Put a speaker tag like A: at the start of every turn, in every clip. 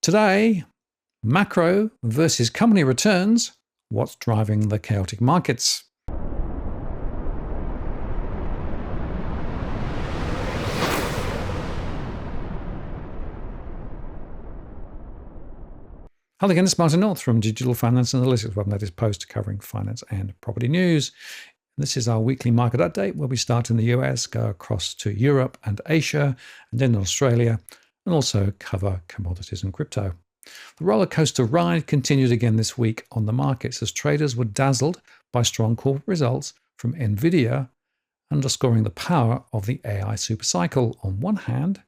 A: Today, macro versus company returns. What's driving the chaotic markets? Hello again, it's Martin North from Digital Finance Analytics, web latest post covering finance and property news. This is our weekly market update where we start in the US, go across to Europe and Asia, and then Australia, and also cover commodities and crypto. The roller coaster ride continued again this week on the markets as traders were dazzled by strong corporate results from Nvidia, underscoring the power of the AI supercycle on one hand,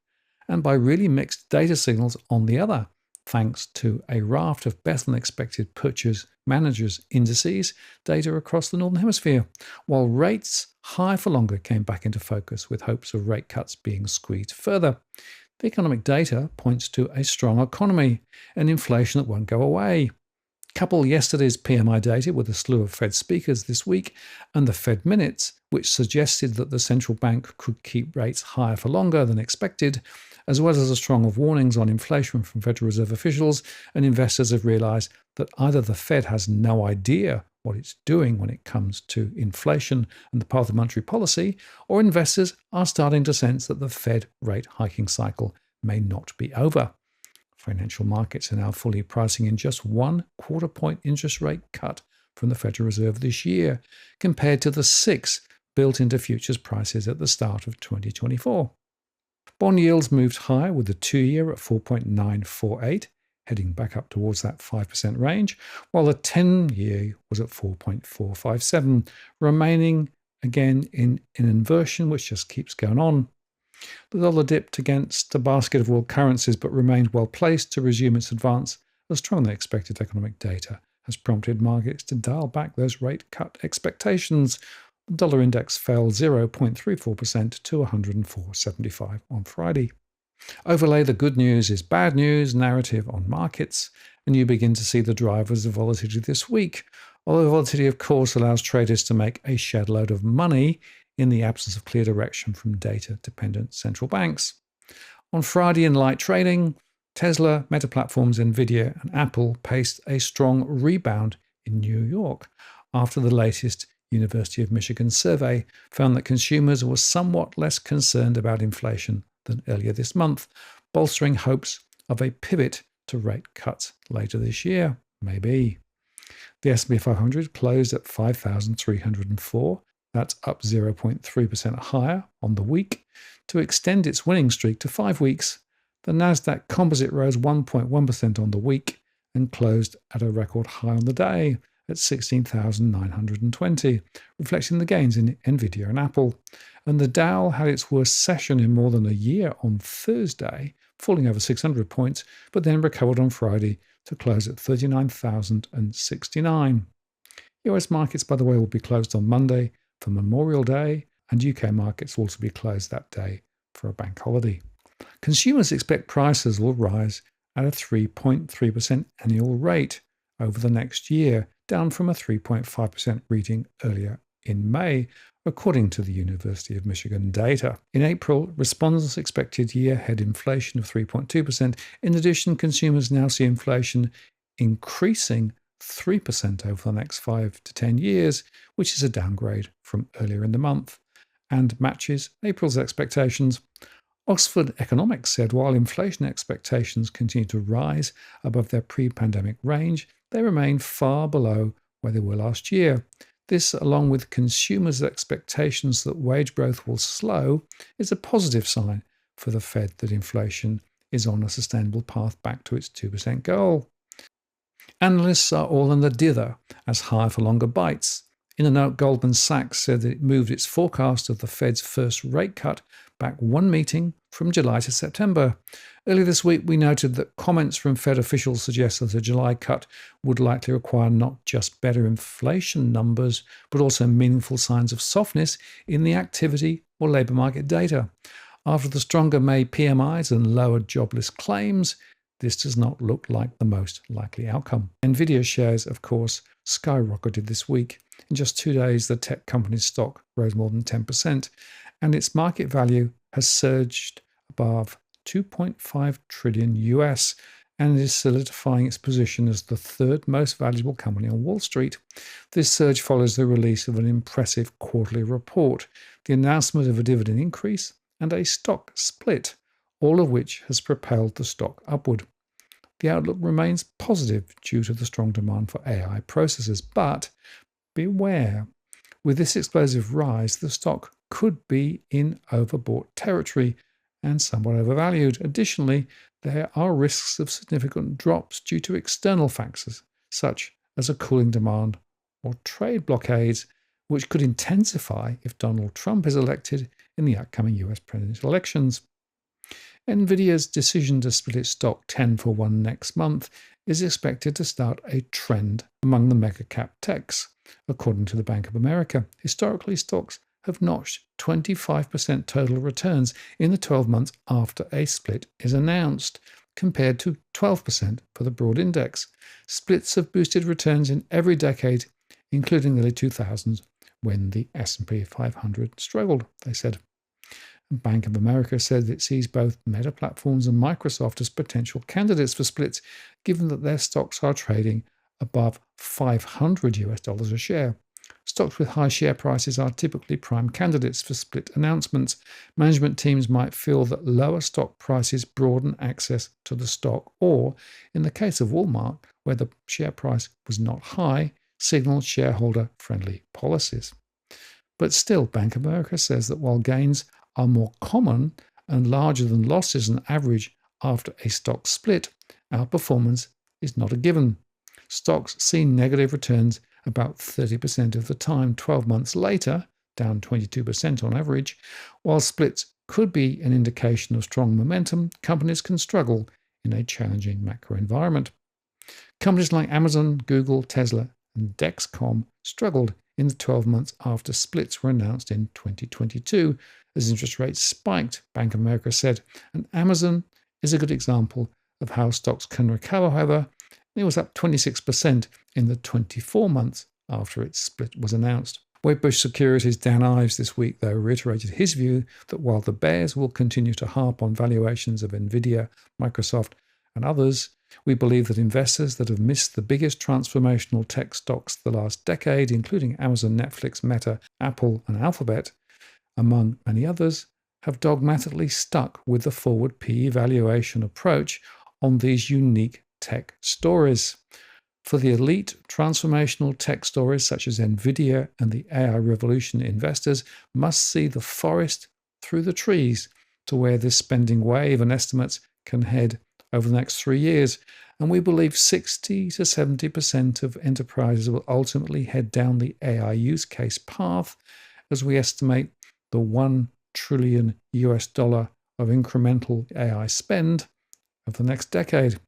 A: and by really mixed data signals on the other, thanks to a raft of better-than-expected purchase managers' indices data across the Northern Hemisphere, while rates higher for longer came back into focus with hopes of rate cuts being squeezed further. The economic data points to a strong economy and inflation that won't go away. Couple yesterday's PMI data with a slew of Fed speakers this week and the Fed minutes, which suggested that the central bank could keep rates higher for longer than expected, as well as a string of warnings on inflation from Federal Reserve officials, and investors have realized that either the Fed has no idea what it's doing when it comes to inflation and the path of monetary policy, or investors are starting to sense that the Fed rate hiking cycle may not be over. Financial markets are now fully pricing in just 1 quarter-point interest rate cut from the Federal Reserve this year, compared to the 6 built into futures prices at the start of 2024. Bond yields moved higher with the 2-year at 4.948, heading back up towards that 5% range, while the 10-year was at 4.457, remaining again in an inversion which just keeps going on. The dollar dipped against a basket of world currencies but remained well placed to resume its advance as stronger than expected economic data has prompted markets to dial back those rate cut expectations. The dollar index fell 0.34% to 104.75 on Friday. Overlay the good news is bad news narrative on markets, and you begin to see the drivers of volatility this week. Although volatility, of course, allows traders to make a shed load of money in the absence of clear direction from data-dependent central banks. On Friday in light trading, Tesla, Meta Platforms, Nvidia, and Apple paced a strong rebound in New York after the latest University of Michigan survey found that consumers were somewhat less concerned about inflation than earlier this month, bolstering hopes of a pivot to rate cuts later this year. Maybe. The S&P 500 closed at 5,304. That's up 0.3% higher on the week. To extend its winning streak to 5 weeks, the Nasdaq Composite rose 1.1% on the week and closed at a record high on the day at 16,920, reflecting the gains in Nvidia and Apple. And the Dow had its worst session in more than a year on Thursday, falling over 600 points, but then recovered on Friday to close at 39,069. US markets, by the way, will be closed on Monday for Memorial Day, and UK markets will also be closed that day for a bank holiday. Consumers expect prices will rise at a 3.3% annual rate over the next year, down from a 3.5% reading earlier in May, according to the University of Michigan data. In April, respondents expected year-ahead inflation of 3.2%. In addition, consumers now see inflation increasing 3% over the next 5 to 10 years, which is a downgrade from earlier in the month, and matches April's expectations. Oxford Economics said while inflation expectations continue to rise above their pre-pandemic range, they remain far below where they were last year. This, along with consumers' expectations that wage growth will slow, is a positive sign for the Fed that inflation is on a sustainable path back to its 2% goal. Analysts are all in the dither as higher for longer bites. In a note, Goldman Sachs said that it moved its forecast of the Fed's first rate cut back 1 meeting from July to September. Earlier this week, we noted that comments from Fed officials suggest that a July cut would likely require not just better inflation numbers, but also meaningful signs of softness in the activity or labour market data. After the stronger May PMIs and lower jobless claims, this does not look like the most likely outcome. Nvidia shares, of course, skyrocketed this week. In just 2 days, the tech company's stock rose more than 10%, and its market value has surged above $2.5 trillion US and is solidifying its position as the third most valuable company on Wall Street. This surge follows the release of an impressive quarterly report, the announcement of a dividend increase, and a stock split, all of which has propelled the stock upward. The outlook remains positive due to the strong demand for AI processors, but beware. With this explosive rise, the stock could be in overbought territory and somewhat overvalued. Additionally, there are risks of significant drops due to external factors, such as a cooling demand or trade blockades, which could intensify if Donald Trump is elected in the upcoming US presidential elections. Nvidia's decision to split its stock 10-for-1 next month is expected to start a trend among the mega-cap techs, according to the Bank of America. Historically, stocks have notched 25% total returns in the 12 months after a split is announced, compared to 12% for the broad index. Splits have boosted returns in every decade, including the early 2000s, when the S&P 500 struggled, they said. Bank of America said it sees both Meta Platforms and Microsoft as potential candidates for splits, given that their stocks are trading above $500 a share. Stocks with high share prices are typically prime candidates for split announcements. Management teams might feel that lower stock prices broaden access to the stock, or, in the case of Walmart, where the share price was not high, signal shareholder-friendly policies. But still, Bank of America says that while gains are more common and larger than losses on average after a stock split, outperformance is not a given. Stocks see negative returns about 30% of the time 12 months later, down 22% on average. While splits could be an indication of strong momentum, companies can struggle in a challenging macro environment. Companies like Amazon, Google, Tesla, and Dexcom struggled in the 12 months after splits were announced in 2022 as interest rates spiked, Bank of America said. And Amazon is a good example of how stocks can recover, however. It was up 26% in the 24 months after its split was announced. Wedbush Securities' Dan Ives this week, though, reiterated his view that while the bears will continue to harp on valuations of Nvidia, Microsoft, and others, we believe that investors that have missed the biggest transformational tech stocks the last decade, including Amazon, Netflix, Meta, Apple, and Alphabet, among many others, have dogmatically stuck with the forward PE valuation approach on these unique tech stories. For the elite transformational tech stories such as Nvidia and the AI revolution, investors must see the forest through the trees to where this spending wave and estimates can head over the next 3 years. And we believe 60 to 70% of enterprises will ultimately head down the AI use case path, as we estimate the $1 trillion of incremental AI spend over the next decade.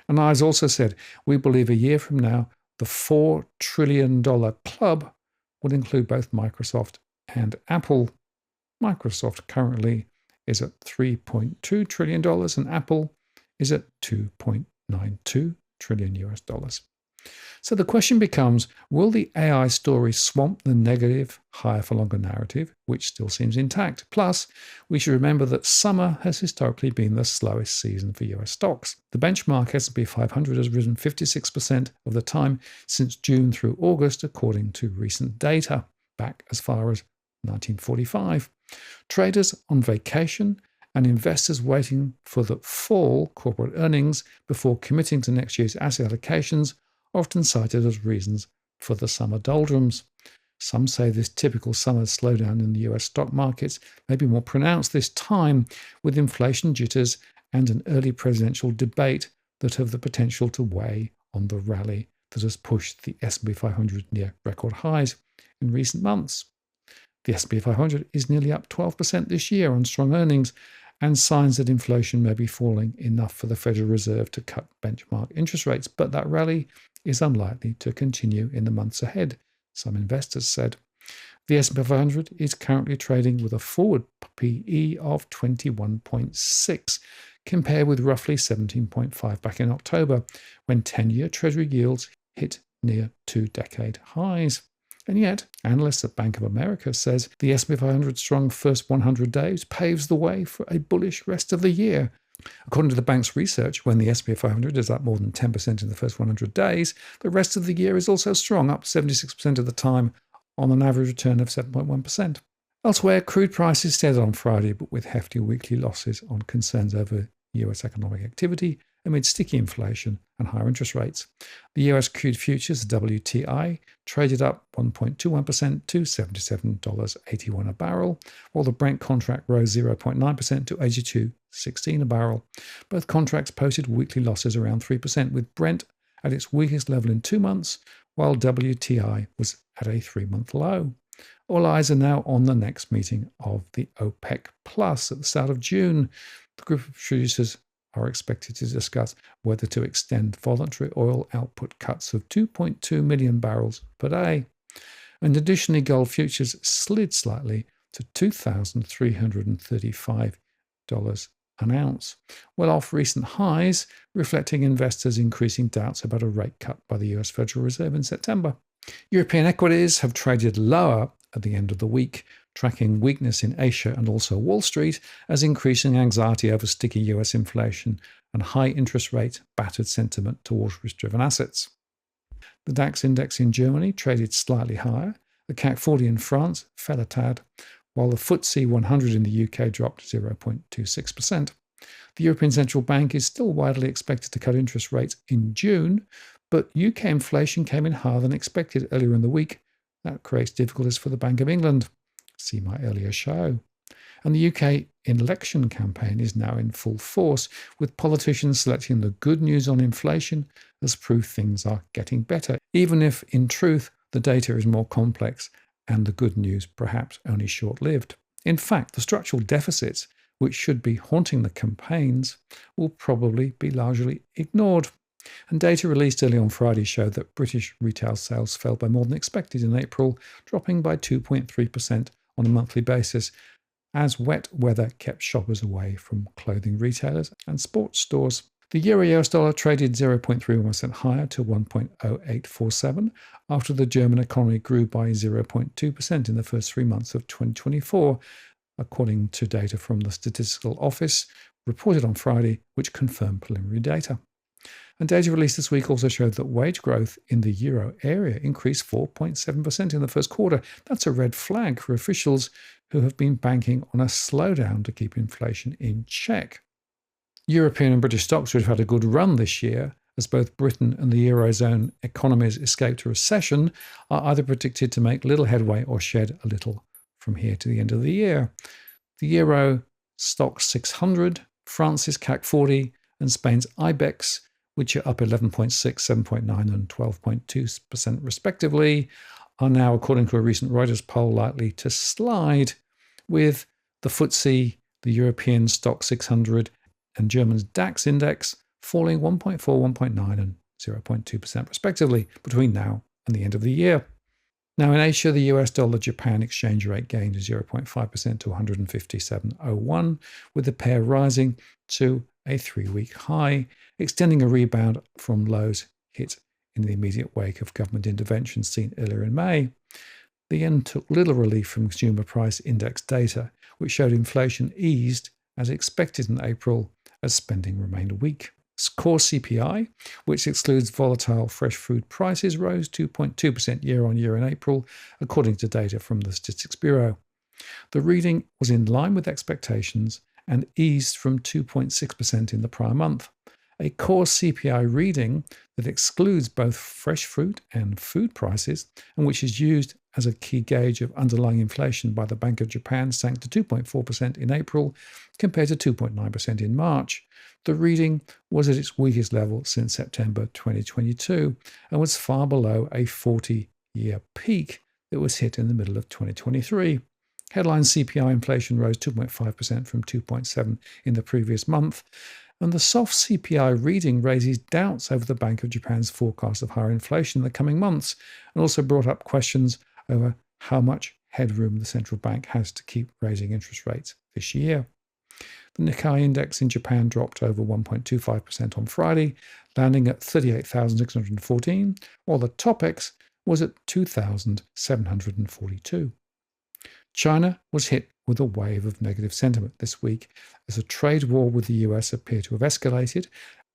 A: And Ives also said, we believe a year from now, the $4 trillion club will include both Microsoft and Apple. Microsoft currently is at $3.2 trillion and Apple is at $2.92 trillion. So the question becomes, will the AI story swamp the negative higher for longer narrative, which still seems intact? Plus, we should remember that summer has historically been the slowest season for US stocks. The benchmark S&P 500 has risen 56% of the time since June through August, according to recent data, back as far as 1945. Traders on vacation and investors waiting for the fall corporate earnings before committing to next year's asset allocations are often cited as reasons for the summer doldrums. Some say this typical summer slowdown in the US stock markets may be more pronounced this time, with inflation jitters and an early presidential debate that have the potential to weigh on the rally that has pushed the S&P 500 near record highs in recent months. The S&P 500 is nearly up 12% this year on strong earnings and signs that inflation may be falling enough for the Federal Reserve to cut benchmark interest rates, but that rally is unlikely to continue in the months ahead, some investors said. The S&P 500 is currently trading with a forward PE of 21.6, compared with roughly 17.5 back in October, when 10-year Treasury yields hit near 2-decade highs. And yet, analysts at Bank of America says the S&P 500's strong first 100 days paves the way for a bullish rest of the year, According to the bank's research, when the S&P 500 is up more than 10% in the first 100 days, the rest of the year is also strong, up 76% of the time on an average return of 7.1%. Elsewhere, crude prices steadied on Friday, but with hefty weekly losses on concerns over US economic activity amid sticky inflation and higher interest rates. The US crude futures, the WTI, traded up 1.21% to $77.81 a barrel, while the Brent contract rose 0.9% to $82.16 a barrel. Both contracts posted weekly losses around 3%, with Brent at its weakest level in 2 months, while WTI was at a 3-month low. All eyes are now on the next meeting of the OPEC Plus at the start of June. The group of producers are expected to discuss whether to extend voluntary oil output cuts of 2.2 million barrels per day. And additionally, gold futures slid slightly to $2,335 an ounce, well off recent highs, reflecting investors' increasing doubts about a rate cut by the US Federal Reserve in September. European equities have traded lower at the end of the week, tracking weakness in Asia and also Wall Street as increasing anxiety over sticky US inflation and high interest rates battered sentiment towards risk-driven assets. The DAX index in Germany traded slightly higher. The CAC 40 in France fell a tad, while the FTSE 100 in the UK dropped 0.26%. The European Central Bank is still widely expected to cut interest rates in June, but UK inflation came in higher than expected earlier in the week. That creates difficulties for the Bank of England. See my earlier show. And the UK election campaign is now in full force, with politicians selecting the good news on inflation as proof things are getting better, even if, in truth, the data is more complex and the good news perhaps only short-lived. In fact, the structural deficits, which should be haunting the campaigns, will probably be largely ignored. And data released early on Friday showed that British retail sales fell by more than expected in April, dropping by 2.3% on a monthly basis, as wet weather kept shoppers away from clothing retailers and sports stores. The euro-US dollar traded 0.31% higher to 1.0847 after the German economy grew by 0.2% in the first 3 months of 2024, according to data from the Statistical Office, reported on Friday, which confirmed preliminary data. And data released this week also showed that wage growth in the euro area increased 4.7% in the first quarter. That's a red flag for officials who have been banking on a slowdown to keep inflation in check. European and British stocks would have had a good run this year, as both Britain and the Eurozone economies escaped a recession, are either predicted to make little headway or shed a little from here to the end of the year. The Euro Stoxx 600, France's CAC 40, and Spain's IBEX, which are up 11.6%, 7.9% and 12.2% respectively, are now, according to a recent Reuters poll, likely to slide, with the FTSE, the European Stoxx 600, and German's DAX index falling 1.4%, 1.9% and 0.2% respectively between now and the end of the year. Now in Asia, the US dollar-Japan exchange rate gained 0.5% to 157.01, with the pair rising to a 3-week high, extending a rebound from lows hit in the immediate wake of government intervention seen earlier in May. The yen took little relief from consumer price index data, which showed inflation eased as expected in April as spending remained weak. Core CPI, which excludes volatile fresh food prices, rose 2.2% year-on-year in April, according to data from the Statistics Bureau. The reading was in line with expectations and eased from 2.6% in the prior month. A core CPI reading that excludes both fresh fruit and food prices, and which is used as a key gauge of underlying inflation by the Bank of Japan, sank to 2.4% in April compared to 2.9% in March. The reading was at its weakest level since September 2022 and was far below a 40-year peak that was hit in the middle of 2023. Headline CPI inflation rose 2.5% from 2.7% in the previous month, and the soft CPI reading raises doubts over the Bank of Japan's forecast of higher inflation in the coming months, and also brought up questions over how much headroom the central bank has to keep raising interest rates this year. The Nikkei index in Japan dropped over 1.25% on Friday, landing at 38,614, while the TOPIX was at 2,742. China was hit with a wave of negative sentiment this week as a trade war with the US appeared to have escalated,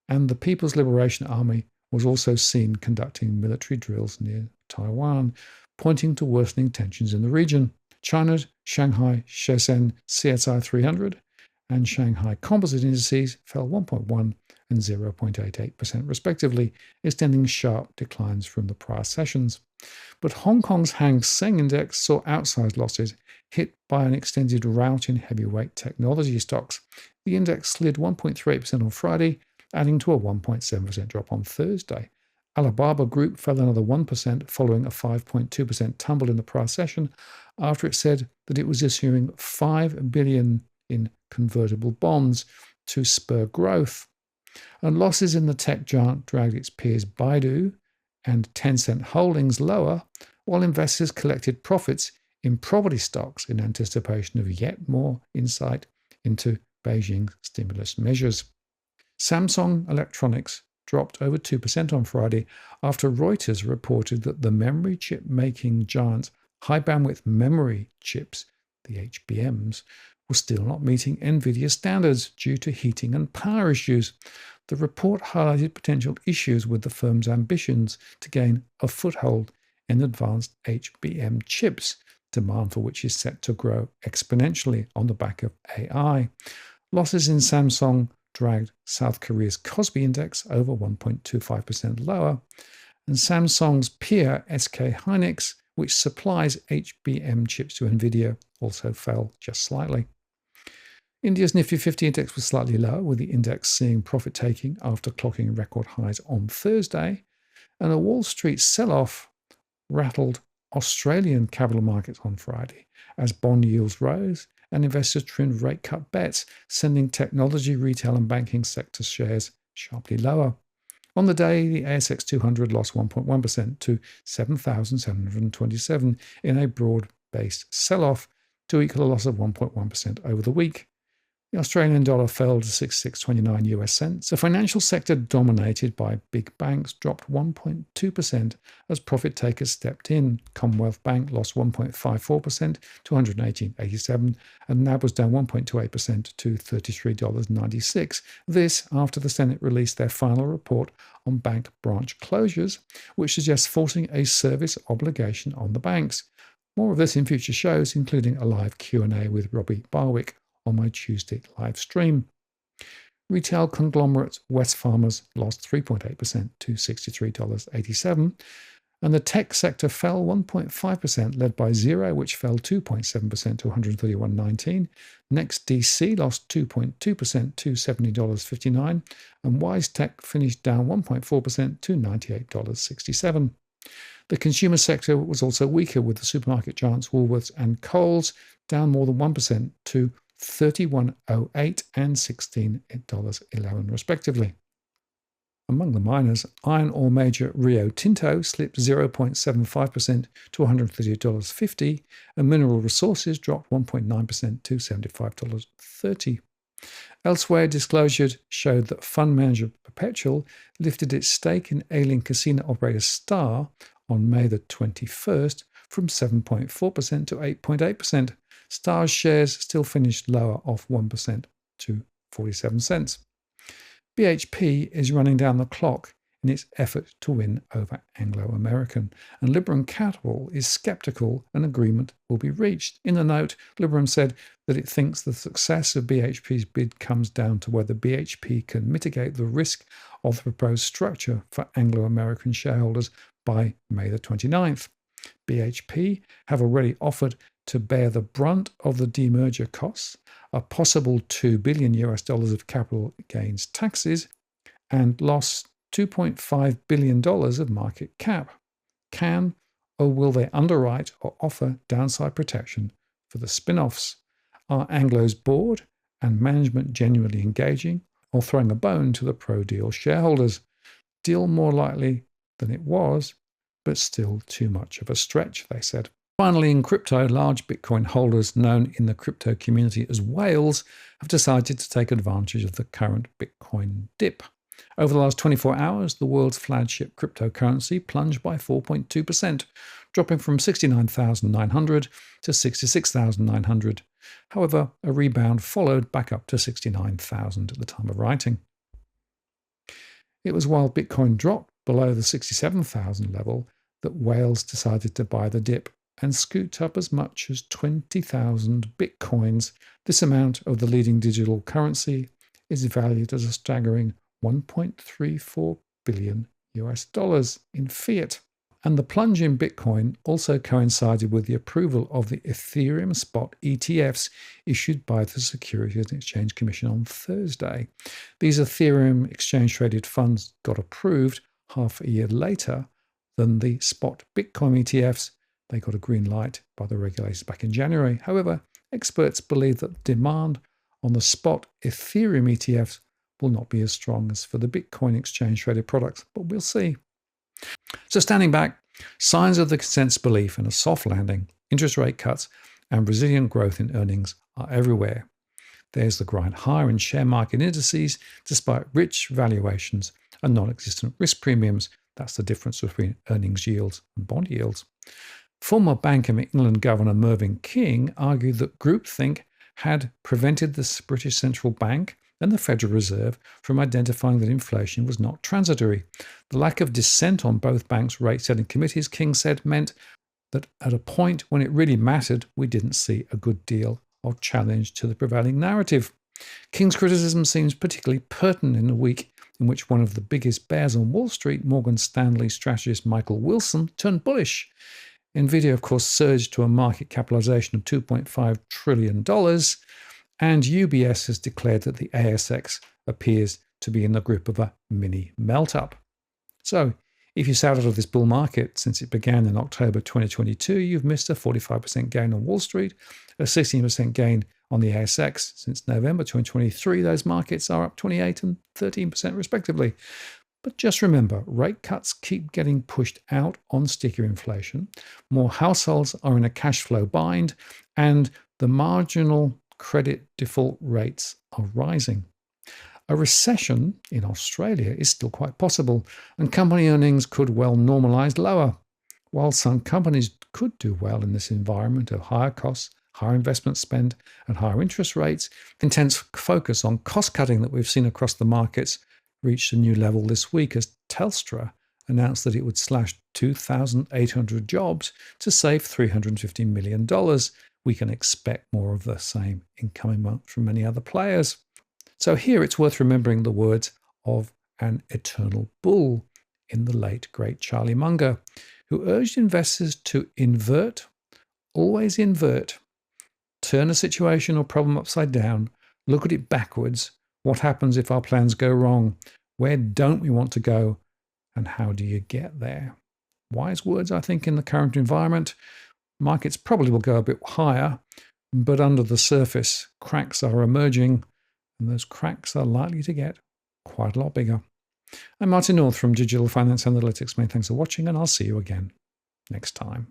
A: and the People's Liberation Army was also seen conducting military drills near Taiwan, pointing to worsening tensions in the region. China's Shanghai Shenzhen CSI 300 and Shanghai Composite indices fell 1.1 and 0.88% respectively, extending sharp declines from the prior sessions. But Hong Kong's Hang Seng Index saw outsized losses, hit by an extended rout in heavyweight technology stocks. The index slid 1.38% on Friday, adding to a 1.7% drop on Thursday. Alibaba Group fell another 1% following a 5.2% tumble in the prior session after it said that it was issuing $5 billion in convertible bonds to spur growth. And losses in the tech giant dragged its peers Baidu and Tencent Holdings lower, while investors collected profits in property stocks in anticipation of yet more insight into Beijing's stimulus measures. Samsung Electronics dropped over 2% on Friday after Reuters reported that the memory chip making giant's high bandwidth memory chips, the HBMs, were still not meeting NVIDIA standards due to heating and power issues. The report highlighted potential issues with the firm's ambitions to gain a foothold in advanced HBM chips, demand for which is set to grow exponentially on the back of AI. Losses in Samsung dragged South Korea's Kospi Index over 1.25% lower, and Samsung's peer SK Hynix, which supplies HBM chips to NVIDIA, also fell just slightly. India's Nifty 50 index was slightly lower, with the index seeing profit-taking after clocking record highs on Thursday, and a Wall Street sell-off rattled Australian capital markets on Friday as bond yields rose and investors trimmed rate cut bets, sending technology, retail and banking sector shares sharply lower. On the day, the ASX 200 lost 1.1% to 7,727 in a broad-based sell-off to equal a loss of 1.1% over the week. The Australian dollar fell to 66.29 US cents. The financial sector, dominated by big banks, dropped 1.2% as profit takers stepped in. Commonwealth Bank lost 1.54% to 118.87, and NAB was down 1.28% to $33.96. This after the Senate released their final report on bank branch closures, which suggests forcing a service obligation on the banks. More of this in future shows, including a live Q&A with Robbie Barwick on my Tuesday live stream. Retail conglomerate Wesfarmers lost 3.8% to $63.87, and the tech sector fell 1.5%, led by Xero, which fell 2.7% to $131.19. NextDC lost 2.2% to $70.59, and WiseTech finished down 1.4% to $98.67. The consumer sector was also weaker, with the supermarket giants Woolworths and Coles down more than 1% to $31.08 and $16.11 respectively. Among the miners, iron ore major Rio Tinto slipped 0.75% to $138.50, and mineral resources dropped 1.9% to $75.30. Elsewhere, disclosure showed that fund manager Perpetual lifted its stake in ailing casino operator Star on May the 21st from 7.4% to 8.8%. Star's shares still finished lower, off 1% to 47 cents. BHP is running down the clock in its effort to win over Anglo American, and Liberum Capital is sceptical an agreement will be reached. In the note, Liberum said that it thinks the success of BHP's bid comes down to whether BHP can mitigate the risk of the proposed structure for Anglo American shareholders by May the 29th. BHP have already offered to bear the brunt of the demerger costs, a possible $2 billion of capital gains taxes, and lost $2.5 billion of market cap. Can or will they underwrite or offer downside protection for the spin-offs? Are Anglo's board and management genuinely engaging or throwing a bone to the pro-deal shareholders? Deal more likely than it was, but still too much of a stretch, they said. Finally, in crypto, large Bitcoin holders known in the crypto community as whales have decided to take advantage of the current Bitcoin dip. Over the last 24 hours, the world's flagship cryptocurrency plunged by 4.2%, dropping from 69,900 to 66,900. However, a rebound followed back up to 69,000 at the time of writing. It was while Bitcoin dropped below the 67,000 level that whales decided to buy the dip and scoot up as much as 20,000 Bitcoins. This amount of the leading digital currency is valued as a staggering 1.34 billion US dollars in fiat. And the plunge in Bitcoin also coincided with the approval of the Ethereum spot ETFs issued by the Securities and Exchange Commission on Thursday. These Ethereum exchange-traded funds got approved half a year later than the spot Bitcoin ETFs. They got a green light by the regulators back in January. However, experts believe that demand on the spot Ethereum ETFs will not be as strong as for the Bitcoin exchange-traded products, but we'll see. So standing back, signs of the consensus belief in a soft landing, interest rate cuts, and resilient growth in earnings are everywhere. There's the grind higher in share market indices despite rich valuations and non-existent risk premiums. That's the difference between earnings yields and bond yields. Former Bank of England Governor Mervyn King argued that groupthink had prevented the British Central Bank and the Federal Reserve from identifying that inflation was not transitory. The lack of dissent on both banks' rate-setting committees, King said, meant that at a point when it really mattered, we didn't see a good deal of challenge to the prevailing narrative. King's criticism seems particularly pertinent in a week in which one of the biggest bears on Wall Street, Morgan Stanley strategist Michael Wilson, turned bullish. Nvidia, of course, surged to a market capitalization of $2.5 trillion, and UBS has declared that the ASX appears to be in the grip of a mini melt-up. So, if you sat out of this bull market since it began in October 2022, you've missed a 45% gain on Wall Street, a 16% gain on the ASX. Since November 2023, those markets are up 28 and 13% respectively. But just remember, rate cuts keep getting pushed out on stickier inflation. More households are in a cash flow bind, and the marginal credit default rates are rising. A recession in Australia is still quite possible, and company earnings could well normalise lower. While some companies could do well in this environment of higher costs, higher investment spend, and higher interest rates, intense focus on cost cutting that we've seen across the markets reached a new level this week as Telstra announced that it would slash 2,800 jobs to save $350 million. We can expect more of the same in coming months from many other players. So here it's worth remembering the words of an eternal bull in the late, great Charlie Munger, who urged investors to invert, always invert, turn a situation or problem upside down, look at it backwards. What happens if our plans go wrong? Where don't we want to go? And how do you get there? Wise words, I think, in the current environment. Markets probably will go a bit higher, but under the surface, cracks are emerging, and those cracks are likely to get quite a lot bigger. I'm Martin North from Digital Finance Analytics. Many thanks for watching, and I'll see you again next time.